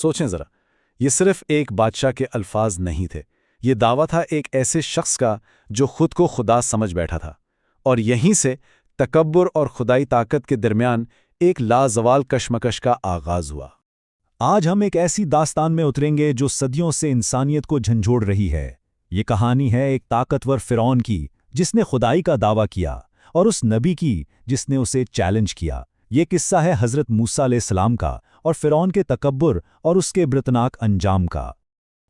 سوچیں ذرا، یہ صرف ایک بادشاہ کے الفاظ نہیں تھے، یہ دعویٰ تھا ایک ایسے شخص کا جو خود کو خدا سمجھ بیٹھا تھا، اور یہیں سے تکبر اور خدائی طاقت کے درمیان ایک لازوال کشمکش کا آغاز ہوا۔ آج ہم ایک ایسی داستان میں اتریں گے جو صدیوں سے انسانیت کو جھنجھوڑ رہی ہے۔ یہ کہانی ہے ایک طاقتور فرعون کی جس نے خدائی کا دعویٰ کیا، اور اس نبی کی جس نے اسے چیلنج کیا۔ یہ قصہ ہے حضرت موسیٰ علیہ السلام کا اور فرعون کے تکبر اور اس کے عبرتناک انجام کا۔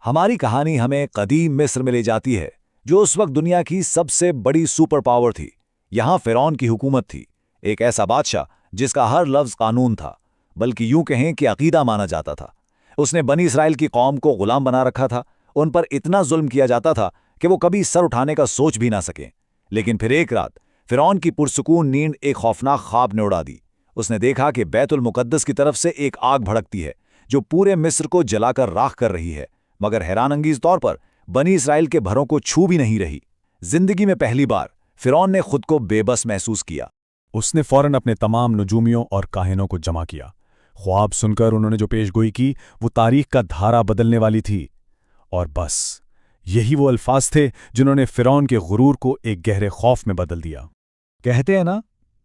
ہماری کہانی ہمیں قدیم مصر میں لے جاتی ہے، جو اس وقت دنیا کی سب سے بڑی سپر پاور تھی۔ یہاں فرعون کی حکومت تھی، ایک ایسا بادشاہ جس کا ہر لفظ قانون تھا، بلکہ یوں کہیں کہ عقیدہ مانا جاتا تھا۔ اس نے بنی اسرائیل کی قوم کو غلام بنا رکھا تھا، ان پر اتنا ظلم کیا جاتا تھا کہ وہ کبھی سر اٹھانے کا سوچ بھی نہ سکیں۔ لیکن پھر ایک رات فرعون کی پرسکون نیند ایک خوفناک خواب نے اڑا دی۔ اس نے دیکھا کہ بیت المقدس کی طرف سے ایک آگ بھڑکتی ہے جو پورے مصر کو جلا کر راکھ کر رہی ہے، مگر حیران انگیز طور پر بنی اسرائیل کے گھروں کو چھو بھی نہیں رہی۔ زندگی میں پہلی بار فرعون نے خود کو بے بس محسوس کیا۔ اس نے فوراً اپنے تمام نجومیوں اور کاہنوں کو جمع کیا۔ خواب سن کر انہوں نے جو پیش گوئی کی وہ تاریخ کا دھارا بدلنے والی تھی، اور بس یہی وہ الفاظ تھے جنہوں نے فرعون کے غرور کو ایک گہرے خوف میں بدل دیا۔ کہتے ہیں نا،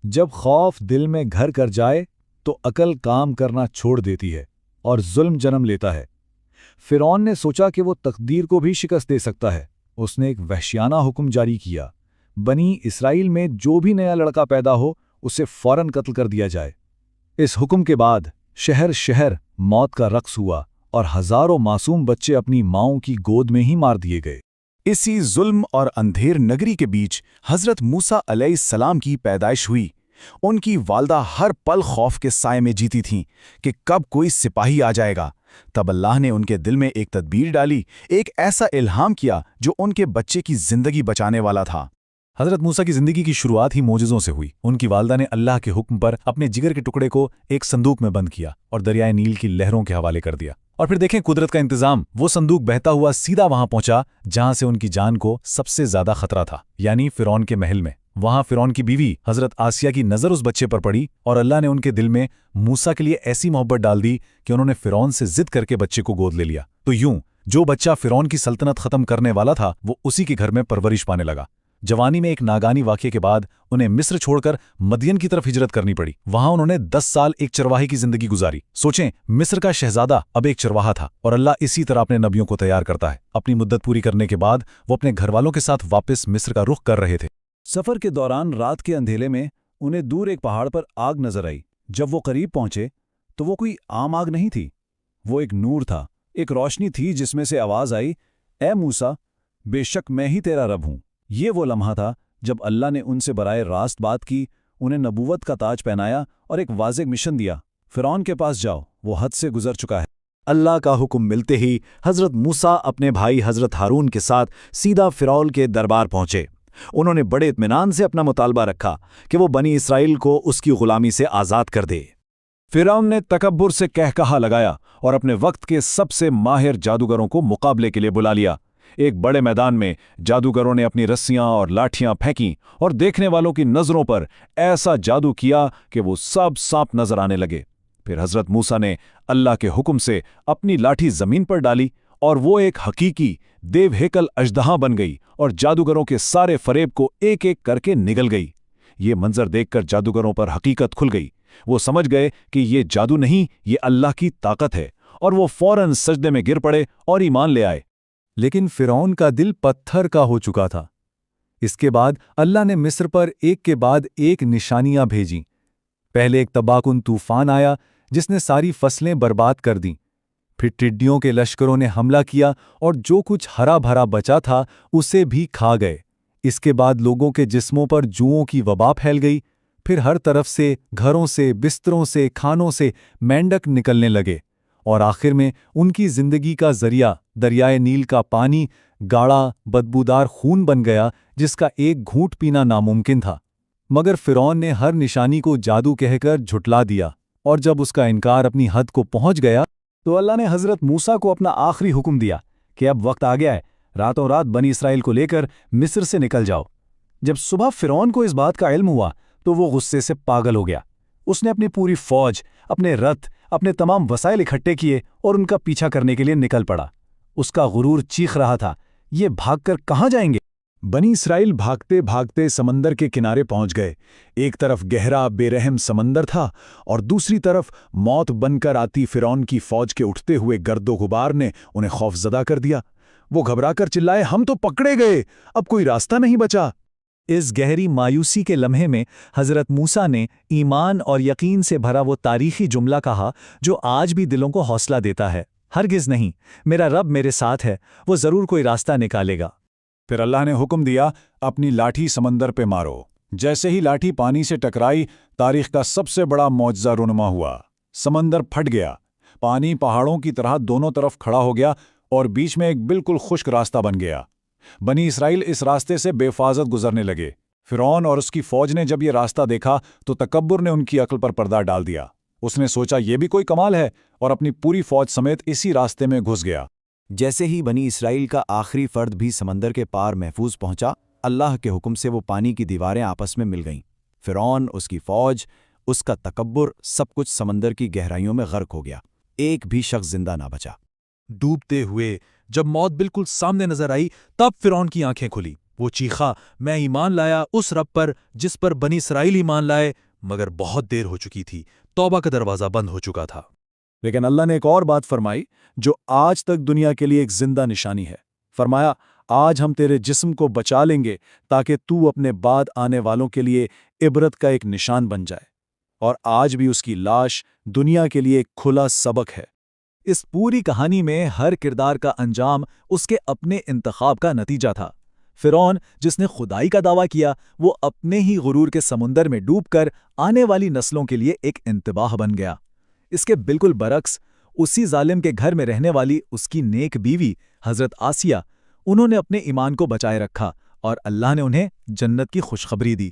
جب خوف دل میں گھر کر جائے تو عقل کام کرنا چھوڑ دیتی ہے اور ظلم جنم لیتا ہے۔ فرعون نے سوچا کہ وہ تقدیر کو بھی شکست دے سکتا ہے۔ اس نے ایک وحشیانہ حکم جاری کیا، بنی اسرائیل میں جو بھی نیا لڑکا پیدا ہو اسے فوراً قتل کر دیا جائے۔ اس حکم کے بعد شہر شہر موت کا رقص ہوا اور ہزاروں معصوم بچے اپنی ماؤں کی گود میں ہی مار دیے گئے۔ اسی ظلم اور اندھیر نگری کے بیچ حضرت موسیٰ علیہ السلام کی پیدائش ہوئی۔ ان کی والدہ ہر پل خوف کے سائے میں جیتی تھیں کہ کب کوئی سپاہی آ جائے گا۔ تب اللہ نے ان کے دل میں ایک تدبیر ڈالی، ایک ایسا الہام کیا جو ان کے بچے کی زندگی بچانے والا تھا۔ حضرت موسیٰ کی زندگی کی شروعات ہی معجزوں سے ہوئی۔ ان کی والدہ نے اللہ کے حکم پر اپنے جگر کے ٹکڑے کو ایک صندوق میں بند کیا اور دریائے نیل کی لہروں کے حوالے کر دیا۔ اور پھر دیکھیں قدرت کا انتظام، وہ صندوق بہتا ہوا سیدھا وہاں پہنچا جہاں سے ان کی جان کو سب سے زیادہ خطرہ تھا، یعنی فرعون کے محل میں۔ وہاں فرعون کی بیوی حضرت آسیہ کی نظر اس بچے پر پڑی اور اللہ نے ان کے دل میں موسیٰ کے لیے ایسی محبت ڈال دی کہ انہوں نے فرعون سے ضد کر کے بچے کو گود لے لیا۔ تو یوں جو بچہ فرعون کی سلطنت ختم کرنے والا تھا وہ اسی کے گھر میں پرورش پانے لگا۔ جوانی میں ایک ناگانی واقعے کے بعد انہیں مصر چھوڑ کر مدین کی طرف ہجرت کرنی پڑی۔ وہاں انہوں نے 10 سال ایک چرواہے کی زندگی گزاری۔ سوچیں، مصر کا شہزادہ اب ایک چرواہا تھا، اور اللہ اسی طرح اپنے نبیوں کو تیار کرتا ہے۔ اپنی مدت پوری کرنے کے بعد وہ اپنے گھر والوں کے ساتھ واپس مصر کا رخ کر رہے تھے۔ سفر کے دوران رات کے اندھیرے میں انہیں دور ایک پہاڑ پر آگ نظر آئی۔ جب وہ قریب پہنچے تو وہ کوئی عام آگ نہیں تھی، وہ ایک نور تھا، ایک روشنی تھی جس میں سے آواز آئی، اے موسیٰ، بے شک میں ہی تیرا رب ہوں۔ یہ وہ لمحہ تھا جب اللہ نے ان سے برائے راست بات کی، انہیں نبوت کا تاج پہنایا اور ایک واضح مشن دیا، فرعون کے پاس جاؤ، وہ حد سے گزر چکا ہے۔ اللہ کا حکم ملتے ہی حضرت موسیٰ اپنے بھائی حضرت ہارون کے ساتھ سیدھا فرعون کے دربار پہنچے۔ انہوں نے بڑے اطمینان سے اپنا مطالبہ رکھا کہ وہ بنی اسرائیل کو اس کی غلامی سے آزاد کر دے۔ فرعون نے تکبر سے کہا لگایا اور اپنے وقت کے سب سے ماہر جادوگروں کو مقابلے کے لیے بلا لیا۔ ایک بڑے میدان میں جادوگروں نے اپنی رسیاں اور لاٹھیاں پھینکیں اور دیکھنے والوں کی نظروں پر ایسا جادو کیا کہ وہ سب سانپ نظر آنے لگے۔ پھر حضرت موسیٰ نے اللہ کے حکم سے اپنی لاٹھی زمین پر ڈالی اور وہ ایک حقیقی دیو ہیکل اژدہا بن گئی اور جادوگروں کے سارے فریب کو ایک ایک کر کے نگل گئی۔ یہ منظر دیکھ کر جادوگروں پر حقیقت کھل گئی۔ وہ سمجھ گئے کہ یہ جادو نہیں، یہ اللہ کی طاقت ہے، اور وہ فوراً سجدے میں گر پڑے اور ایمان لے آئے۔ لیکن فرعون کا دل پتھر کا ہو چکا تھا۔ اس کے بعد اللہ نے مصر پر ایک کے بعد ایک نشانیاں بھیجیں۔ پہلے ایک تباہ کن طوفان آیا جس نے ساری فصلیں برباد کر دیں۔ پھر ٹڈیوں کے لشکروں نے حملہ کیا اور جو کچھ ہرا بھرا بچا تھا اسے بھی کھا گئے۔ اس کے بعد لوگوں کے جسموں پر جوؤں کی وبا پھیل گئی۔ پھر ہر طرف سے، گھروں سے، بستروں سے، کھانوں سے مینڈک نکلنے لگے، اور آخر میں ان کی زندگی کا ذریعہ دریائے نیل کا پانی گاڑھا بدبودار خون بن گیا جس کا ایک گھونٹ پینا ناممکن تھا۔ مگر فرعون نے ہر نشانی کو جادو کہہ کر جھٹلا دیا، اور جب اس کا انکار اپنی حد کو پہنچ گیا تو اللہ نے حضرت موسیٰ کو اپنا آخری حکم دیا کہ اب وقت آ گیا ہے، راتوں رات بنی اسرائیل کو لے کر مصر سے نکل جاؤ۔ جب صبح فرعون کو اس بات کا علم ہوا تو وہ غصے سے پاگل ہو گیا۔ اس نے اپنی پوری فوج، اپنے رتھ، اپنے تمام وسائل اکٹھے کیے اور ان کا پیچھا کرنے کے لیے نکل پڑا۔ اس کا غرور چیخ رہا تھا، یہ بھاگ کر کہاں جائیں گے؟ بنی اسرائیل بھاگتے بھاگتے سمندر کے کنارے پہنچ گئے۔ ایک طرف گہرا بے رحم سمندر تھا اور دوسری طرف موت بن کر آتی فرعون کی فوج کے اٹھتے ہوئے گرد و غبار نے انہیں خوف زدہ کر دیا۔ وہ گھبرا کر چلائے، ہم تو پکڑے گئے، اب کوئی راستہ نہیں بچا۔ اس گہری مایوسی کے لمحے میں حضرت موسیٰ نے ایمان اور یقین سے بھرا وہ تاریخی جملہ کہا جو آج بھی دلوں کو حوصلہ دیتا ہے، ہرگز نہیں، میرا رب میرے ساتھ ہے، وہ ضرور کوئی راستہ نکالے گا۔ پھر اللہ نے حکم دیا، اپنی لاٹھی سمندر پہ مارو۔ جیسے ہی لاٹھی پانی سے ٹکرائی، تاریخ کا سب سے بڑا معجزہ رونما ہوا۔ سمندر پھٹ گیا، پانی پہاڑوں کی طرح دونوں طرف کھڑا ہو گیا اور بیچ میں ایک بالکل خشک راستہ بن گیا۔ بنی اسرائیل اس راستے سے بے حفاظت گزرنے لگے۔ فرعون اور اس کی فوج نے جب یہ راستہ دیکھا تو تکبر نے ان کی عقل پر پردہ ڈال دیا۔ اس نے سوچا یہ بھی کوئی کمال ہے، اور اپنی پوری فوج سمیت اسی راستے میں گھس گیا۔ جیسے ہی بنی اسرائیل کا آخری فرد بھی سمندر کے پار محفوظ پہنچا، اللہ کے حکم سے وہ پانی کی دیواریں آپس میں مل گئیں۔ فرعون، اس کی فوج، اس کا تکبر، سب کچھ سمندر کی گہرائیوں میں غرق ہو گیا۔ ایک بھی شخص زندہ نہ بچا۔ ڈوبتے ہوئے جب موت بالکل سامنے نظر آئی، تب فرعون کی آنکھیں کھلی۔ وہ چیخا، میں ایمان لایا اس رب پر جس پر بنی اسرائیل ایمان لائے، مگر بہت دیر ہو چکی تھی، توبہ کا دروازہ بند ہو چکا تھا۔ لیکن اللہ نے ایک اور بات فرمائی جو آج تک دنیا کے لیے ایک زندہ نشانی ہے۔ فرمایا، آج ہم تیرے جسم کو بچا لیں گے تاکہ تو اپنے بعد آنے والوں کے لیے عبرت کا ایک نشان بن جائے۔ اور آج بھی اس کی لاش دنیا کے لیے ایک کھلا سبق ہے۔ اس پوری کہانی میں ہر کردار کا انجام اس کے اپنے انتخاب کا نتیجہ تھا۔ فرعون، جس نے خدائی کا دعویٰ کیا، وہ اپنے ہی غرور کے سمندر میں ڈوب کر آنے والی نسلوں کے لیے ایک انتباہ بن گیا۔ اس کے بالکل برعکس، اسی ظالم کے گھر میں رہنے والی اس کی نیک بیوی حضرت آسیہ، انہوں نے اپنے ایمان کو بچائے رکھا اور اللہ نے انہیں جنت کی خوشخبری دی۔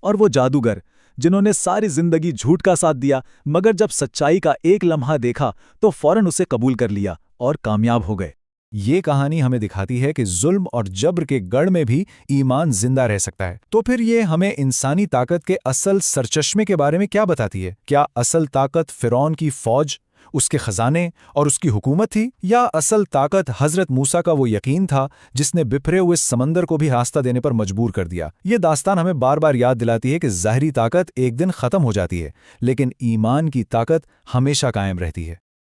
اور وہ جادوگر جنہوں نے ساری زندگی جھوٹ کا ساتھ دیا، مگر جب سچائی کا ایک لمحہ دیکھا تو فوراً اسے قبول کر لیا اور کامیاب ہو گئے۔ یہ کہانی ہمیں دکھاتی ہے کہ ظلم اور جبر کے گڑھ میں بھی ایمان زندہ رہ سکتا ہے۔ تو پھر یہ ہمیں انسانی طاقت کے اصل سرچشمے کے بارے میں کیا بتاتی ہے؟ کیا اصل طاقت فرعون کی فوج، اس کے خزانے اور اس کی حکومت تھی، یا اصل طاقت حضرت موسیٰ کا وہ یقین تھا جس نے بپھرے ہوئے سمندر کو بھی راستہ دینے پر مجبور کر دیا؟ یہ داستان ہمیں بار بار یاد دلاتی ہے کہ ظاہری طاقت ایک دن ختم ہو جاتی ہے، لیکن ایمان کی طاقت ہمیشہ قائم رہتی ہے۔